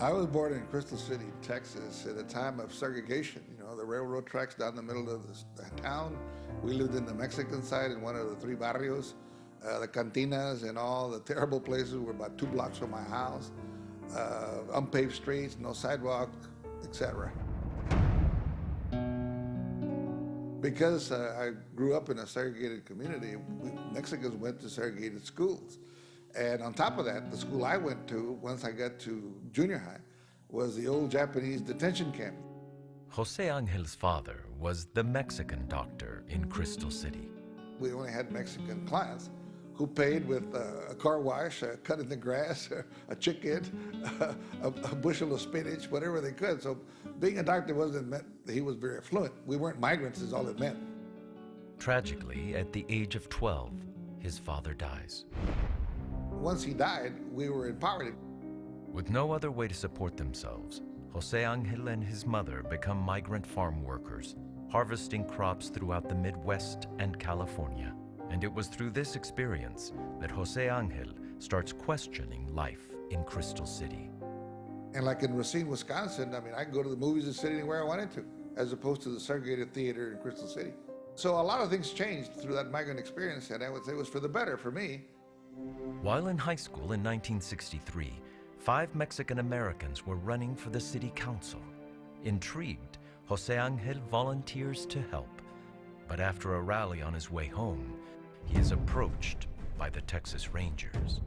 I was born in Crystal City, Texas, at a time of segregation. You know, the railroad tracks down the middle of the town. We lived in the Mexican side in one of the three barrios. The cantinas and all the terrible places were about 2 blocks from my house. Unpaved streets, no sidewalk, etc. Because I grew up in a segregated community, Mexicans went to segregated schools. And on top of that, the school I went to, once I got to junior high, was the old Japanese detention camp. Jose Angel's father was the Mexican doctor in Crystal City. We only had Mexican clients who paid with a car wash, cutting the grass, a chicken, a bushel of spinach, whatever they could. So being a doctor wasn't meant that he was very affluent. We weren't migrants is all it meant. Tragically, at the age of 12, his father dies. Once he died, we were in poverty. With no other way to support themselves, Jose Angel and his mother become migrant farm workers, harvesting crops throughout the Midwest and California. And it was through this experience that Jose Angel starts questioning life in Crystal City. And like in Racine, Wisconsin, I mean, I could go to the movies and sit anywhere I wanted to, as opposed to the segregated theater in Crystal City. So a lot of things changed through that migrant experience, and I would say it was for the better for me. While in high school in 1963, 5 Mexican Americans were running for the city council. Intrigued, Jose Angel volunteers to help. But after a rally on his way home, he is approached by the Texas Rangers.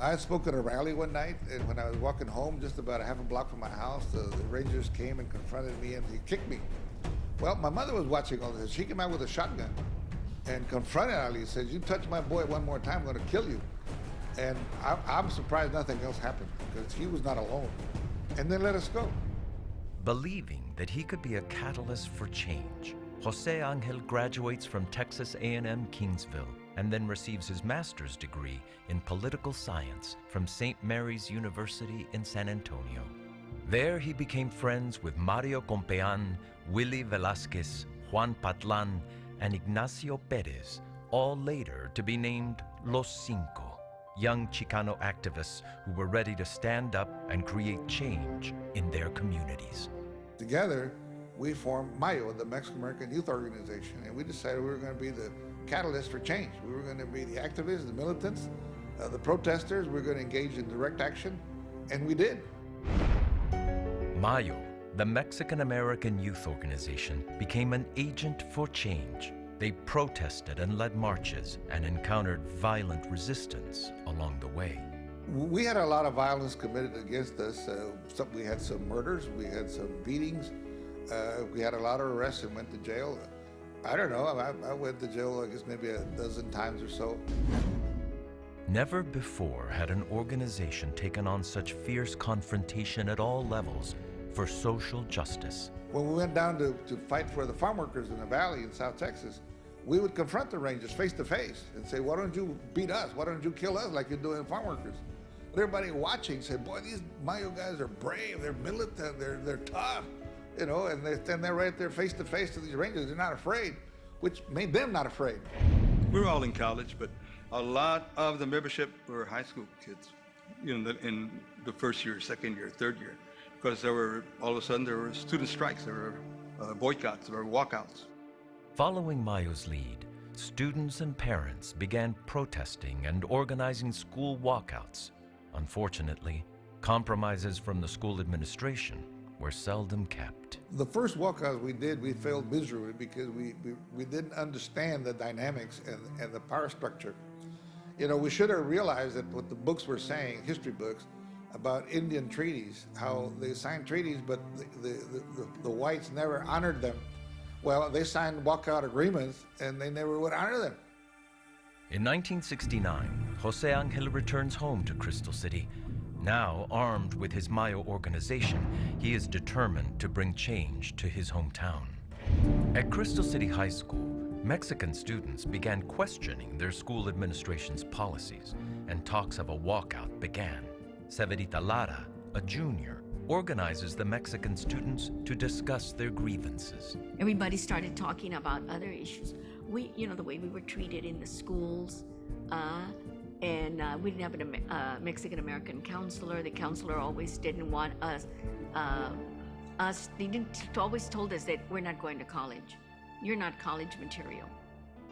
I spoke at a rally one night, and when I was walking home, just about a half a block from my house, the Rangers came and confronted me, and he kicked me. Well, my mother was watching all this. She came out with a shotgun and confronted Ali and said, "You touch my boy one more time, I'm going to kill you." And I'm surprised nothing else happened, because he was not alone. And then let us go. Believing that he could be a catalyst for change, Jose Angel graduates from Texas A&M Kingsville and then receives his master's degree in political science from St. Mary's University in San Antonio. There he became friends with Mario Compean, Willie Velasquez, Juan Patlan, and Ignacio Perez, all later to be named Los Cinco, young Chicano activists who were ready to stand up and create change in their communities. Together, we formed MAYO, the Mexican-American Youth Organization, and we decided we were going to be the catalyst for change. We were going to be the activists, the militants, the protesters. We were going to engage in direct action, and we did. MAYO, the Mexican-American Youth Organization, became an agent for change. They protested and led marches and encountered violent resistance along the way. We had a lot of violence committed against us. We had some murders, we had some beatings, we had a lot of arrests and went to jail. I don't know, I went to jail, I guess maybe a dozen times or so. Never before had an organization taken on such fierce confrontation at all levels for social justice. When we went down to fight for the farm workers in the valley in South Texas, we would confront the Rangers face to face and say, "Why don't you beat us? Why don't you kill us like you're doing farm workers?" But everybody watching said, "Boy, these Mayo guys are brave, they're militant, they're tough," you know, and they stand there right there face to face to these Rangers. They're not afraid, which made them not afraid. We were all in college, but a lot of the membership were high school kids, you know, in the first year, second year, third year, because there were, all of a sudden, there were student strikes, there were boycotts, there were walkouts. Following Mayo's lead, students and parents began protesting and organizing school walkouts. Unfortunately, compromises from the school administration were seldom kept. The first walkouts we did, we failed miserably because we didn't understand the dynamics and the power structure. You know, we should have realized that what the books were saying, history books, about Indian treaties, how they signed treaties, but the whites never honored them. Well, they signed walkout agreements, and they never would honor them. In 1969, Jose Angel returns home to Crystal City. Now armed with his Mayo organization, he is determined to bring change to his hometown. At Crystal City High School, Mexican students began questioning their school administration's policies, and talks of a walkout began. Severita Lara, a junior, organizes the Mexican students to discuss their grievances. Everybody started talking about other issues. The way we were treated in the schools, And we didn't have a Mexican-American counselor. The counselor always didn't want us, they always told us that we're not going to college. You're not college material.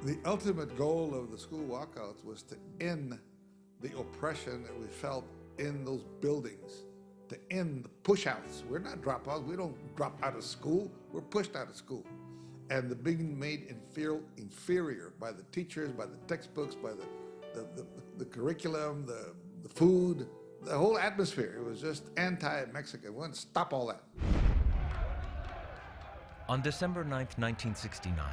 The ultimate goal of the school walkouts was to end the oppression that we felt in those buildings, to end the push-outs. We're not dropouts. We don't drop out of school. We're pushed out of school. And the being made inferior by the teachers, by the textbooks, by the curriculum, the food, the whole atmosphere. It was just anti-Mexican. We want to stop all that. On December 9th, 1969,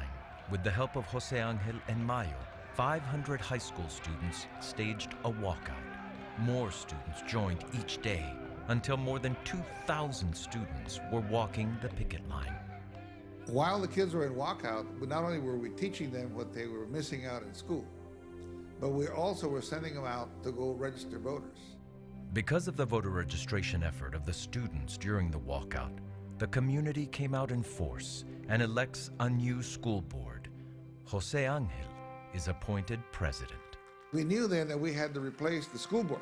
with the help of Jose Angel and Mayo, 500 high school students staged a walkout. More students joined each day until more than 2,000 students were walking the picket line. While the kids were in walkout, not only were we teaching them what they were missing out in school, but we also were sending them out to go register voters. Because of the voter registration effort of the students during the walkout, the community came out in force and elects a new school board. Jose Angel is appointed president. We knew then that we had to replace the school board.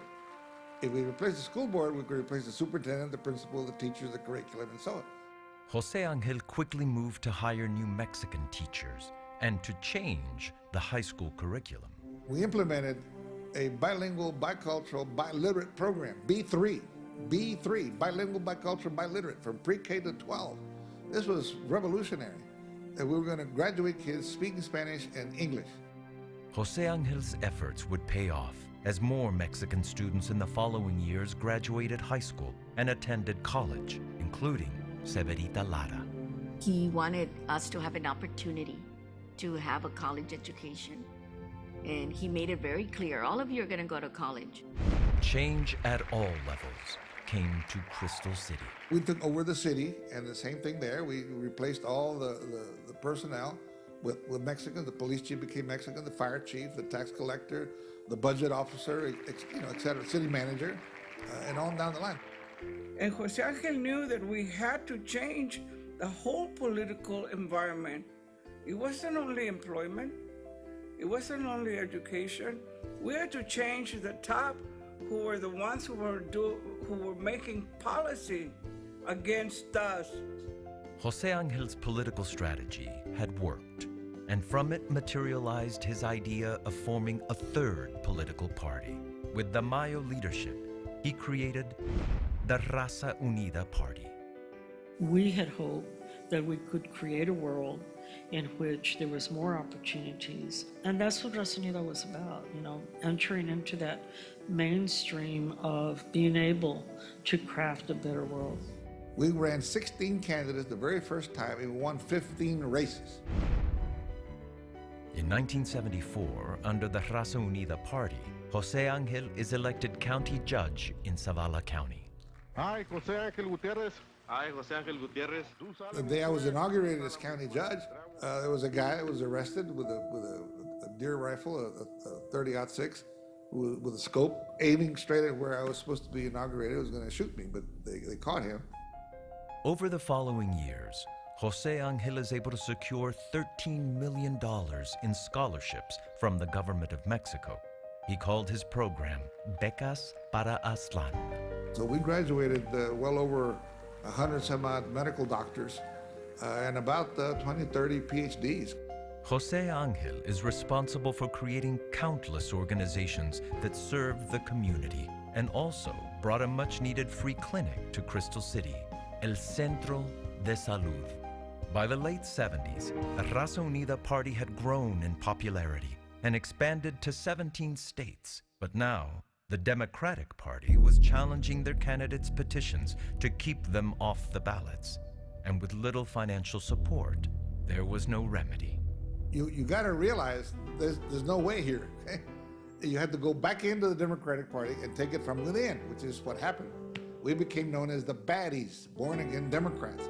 If we replaced the school board, we could replace the superintendent, the principal, the teachers, the curriculum, and so on. Jose Angel quickly moved to hire new Mexican teachers and to change the high school curriculum. We implemented a bilingual, bicultural, biliterate program, B3, bilingual, bicultural, biliterate, from pre-K to 12. This was revolutionary, that we were going to graduate kids speaking Spanish and English. Jose Angel's efforts would pay off as more Mexican students in the following years graduated high school and attended college, including Severita Lara. He wanted us to have an opportunity to have a college education. And he made it very clear, all of you are going to go to college. Change at all levels came to Crystal City. We took over the city, and the same thing there. We replaced all the personnel with Mexicans. The police chief became Mexican, the fire chief, the tax collector, the budget officer, et cetera, city manager, and on down the line. And Jose Angel knew that we had to change the whole political environment. It wasn't only employment. It wasn't only education. We had to change the top, who were the ones who were making policy against us. Jose Angel's political strategy had worked, and from it materialized his idea of forming a third political party. With the Mayo leadership, he created the Raza Unida Party. We had hoped that we could create a world in which there was more opportunities. And that's what Raza Unida was about, entering into that mainstream of being able to craft a better world. We ran 16 candidates the very first time, and we won 15 races. In 1974, under the Raza Unida Party, Jose Angel is elected county judge in Zavala County. Hi, Jose Angel Gutierrez. Hi, Jose Angel Gutierrez. The day I was inaugurated as county judge, there was a guy that was arrested with a deer rifle, a 30-06, with a scope, aiming straight at where I was supposed to be inaugurated. It was going to shoot me, but they caught him. Over the following years, Jose Angel is able to secure $13 million in scholarships from the government of Mexico. He called his program Becas para Aztlán. So we graduated well over 100 some odd medical doctors and about 20, 30 PhDs. Jose Angel is responsible for creating countless organizations that serve the community and also brought a much-needed free clinic to Crystal City, El Centro de Salud. By the late 70s, the Raza Unida Party had grown in popularity and expanded to 17 states. But now, the Democratic Party was challenging their candidates' petitions to keep them off the ballots. And with little financial support, there was no remedy. You got to realize there's no way here. Okay? You had to go back into the Democratic Party and take it from within, which is what happened. We became known as the baddies, born-again Democrats.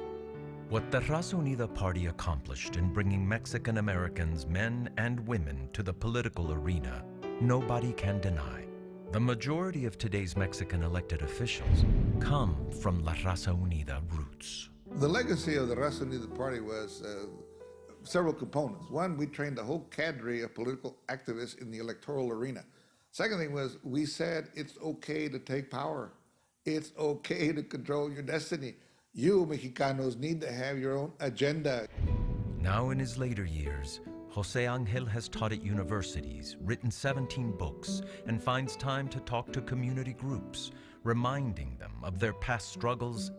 What the Raza Unida Party accomplished in bringing Mexican Americans, men and women, to the political arena, nobody can deny. The majority of today's Mexican elected officials come from La Raza Unida roots. The legacy of the Raza Unida Party was several components. One, we trained a whole cadre of political activists in the electoral arena. Second thing was, we said it's okay to take power. It's okay to control your destiny. You Mexicanos need to have your own agenda. Now in his later years, Jose Angel has taught at universities, written 17 books, and finds time to talk to community groups, reminding them of their past struggles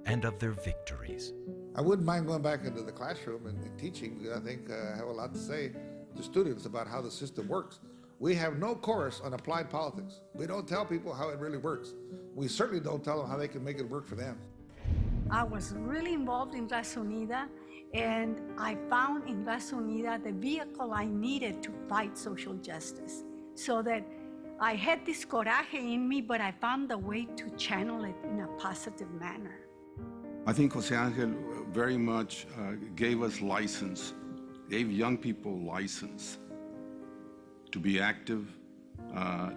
and of their victories. I wouldn't mind going back into the classroom and teaching, because I think I have a lot to say to students about how the system works. We have no course on applied politics. We don't tell people how it really works. We certainly don't tell them how they can make it work for them. I was really involved in Raza Unida, and I found in Raza Unida the vehicle I needed to fight social justice, so that I had this coraje in me, but I found a way to channel it in a positive manner. I think Jose Angel very much gave us license, gave young people license to be active,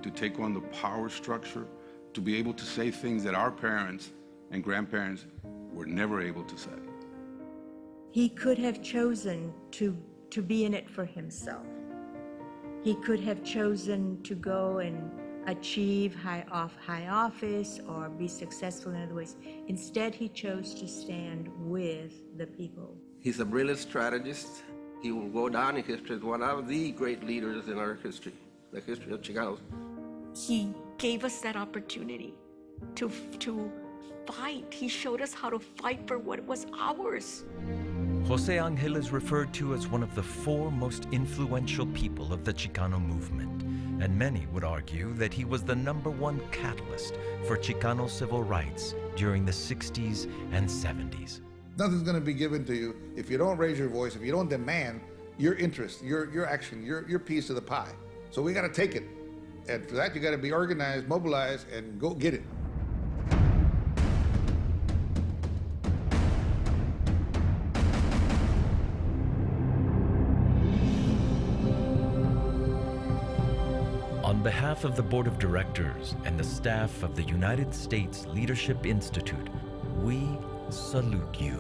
to take on the power structure, to be able to say things that our parents and grandparents were never able to say. He could have chosen to be in it for himself. He could have chosen to go and achieve high office or be successful in other ways. Instead, he chose to stand with the people. He's a brilliant strategist. He will go down in history as one of the great leaders in our history, the history of Chicanos. He gave us that opportunity to fight. He showed us how to fight for what was ours. Jose Angel is referred to as one of the 4 most influential people of the Chicano movement, and many would argue that he was the #1 catalyst for Chicano civil rights during the 60s and 70s. Nothing's going to be given to you if you don't raise your voice, if you don't demand your interest, your action, your piece of the pie. So we got to take it. And for that, you got to be organized, mobilized, and go get it. On behalf of the Board of Directors and the staff of the United States Leadership Institute, we salute you.